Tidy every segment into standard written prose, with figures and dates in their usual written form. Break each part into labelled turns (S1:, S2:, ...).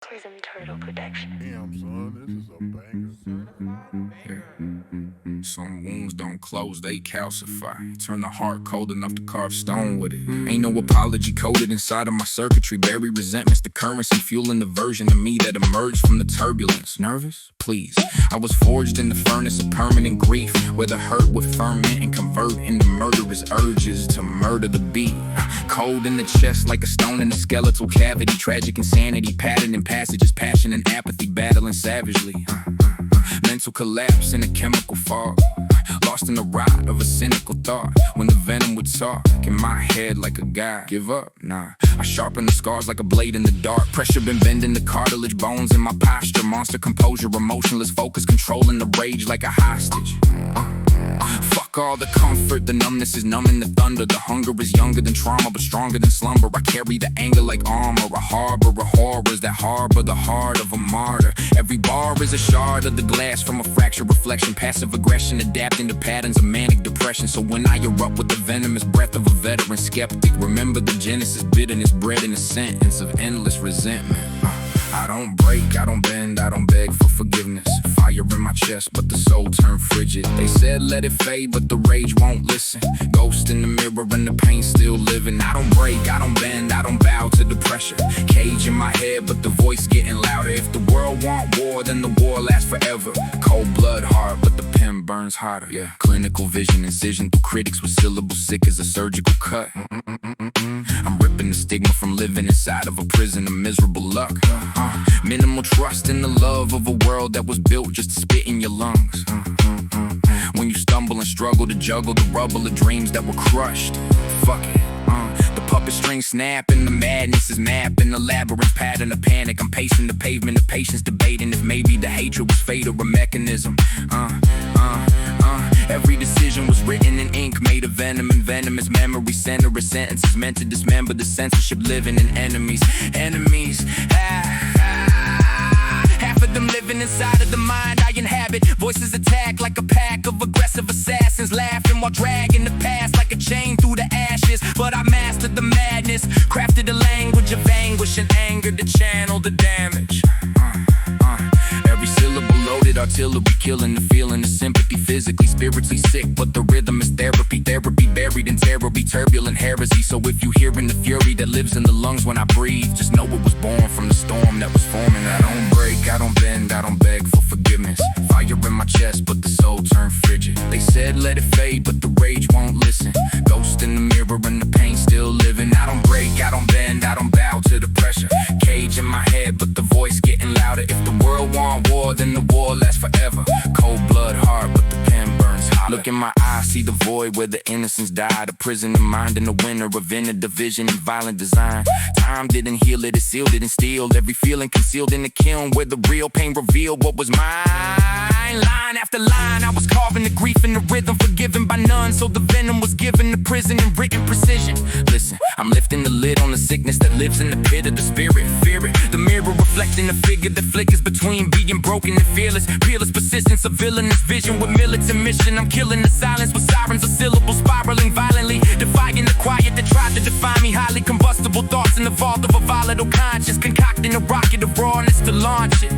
S1: Tism Turtle Production.
S2: Damn, son, this is a banger.
S3: Some wounds don't close, they calcify. Turn the heart cold enough to carve stone with it. Ain't no apology coded inside of my circuitry. Bury resentments, the currency fueling the version of me that emerged from the turbulence. Nervous? Please. I was forged in the furnace of permanent grief, where the hurt would ferment and convert into murderous urges to murder the beat. Cold in the chest like a stone in the skeletal cavity. Tragic insanity, pattern in passages, passion and apathy, battling savagely. Mental collapse in a chemical fog, lost in the rot of a cynical thought. When the venom would talk in my head like a guy, give up, nah. I sharpen the scars like a blade in the dark. Pressure been bending the cartilage, bones in my posture. Monster composure, emotionless focus, controlling the rage like a hostage. Fuck all the comfort, the numbness is numbing the thunder. The hunger is younger than trauma, but stronger than slumber. I carry the anger like armor, a harbor of horrors that harbor the heart of a martyr. Every bar is a shard of the glass from a fractured reflection. Passive aggression, adapting to patterns of manic depression. So when I erupt with the venomous breath of a veteran skeptic, remember the genesis, bitterness bred in a sentence of endless resentment. I don't break, I don't bend, I don't beg for forgiveness. Fire in my chest, but the soul turned frigid. They said let it fade, but the rage won't listen. Ghost in the mirror and the pain still living. I don't break, I don't bend, I don't bow to the pressure. Cage in my head, but the voice getting louder. If the world want war, then the war lasts forever. Cold blood hard, but the pen burns hotter. Yeah. Clinical vision, incision through critics with syllables sick as a surgical cut. I'm ripping the stigma from living inside of a prison of miserable luck. Minimal trust in the love of a world that was built just to spit in your lungs. When you stumble and struggle to juggle the rubble of dreams that were crushed. Fuck it. The puppet string snapping, the madness is mapping the labyrinth pattern of panic. I'm pacing the pavement of patience, debating if maybe the hatred was fate or a mechanism. Every decision was written in ink, made of venom and venomous memory. Centerous sentences meant to dismember the censorship living in enemies. Half of them living inside of the mind I inhabit. Voices attack like a pack of aggressive assassins, laughing while dragging the past like a chain through the ashes. But I mastered the madness, crafted a language of anguish and anger to channel the damage. Every syllable loaded artillery, killing the feeling of sympathy, physically, spiritually sick. But the rhythm is therapy, therapy buried in terror, be turbulent heresy. So if you hearing the fury that lives in the lungs when I breathe, just know it was born from the storm that was forming. I don't break, I don't bend, I don't beg for forgiveness. Fire in my chest, but the soul turned frigid. They said let it fade, but the rage won't listen. Ghost in the mirror and the pain still living. I don't break, I don't bend, I don't bow to the pressure. Cage in my head, but the voice getting louder. If the world want war, then the war lasts forever. Cold blood hard, but the pen burns hotter. Look in my eyes, see the void where the innocents died. A prison of mind and the winner of inner division and violent design. Time didn't heal it, it sealed it and steeled every feeling concealed in the kiln where the real pain revealed what was mine. Line after line, I was carving the grief in the rhythm, forgiven by none. So the venom was given to prison in written precision. Listen, I'm lifting the lid on the sickness that lives in the pit of the spirit. Fear it, the mirror reflecting the figure that flickers between being broken and fearless. Peerless persistence, a villainous vision with militant mission. I'm killing the silence with sirens of syllables spiraling violently, defying the quiet that tried to define me. Highly combustible thoughts in the vault of a volatile conscience, concocting a rocket of rawness to launch it.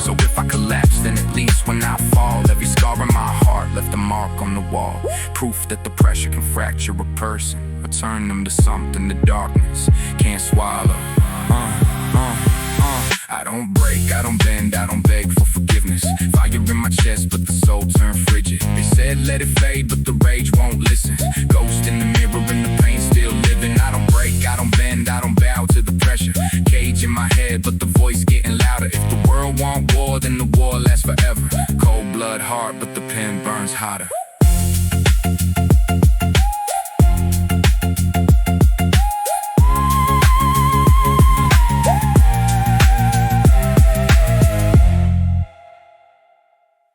S3: So if I collapse, then at least when I fall, every scar in my heart left a mark on the wall. Proof that the pressure can fracture a person or turn them to something the darkness can't swallow. I don't break, I don't bend, I don't beg for forgiveness. Fire in my chest, but the soul turned frigid. They said let it fade, but the rage won't listen. Ghost in the mirror and the pain still living. I don't break, I don't bend, I don't bow to the pressure. Cage in my head, but the voice getting louder. If the world want war, then the war lasts forever. Cold blood hard, but the pen burns hotter.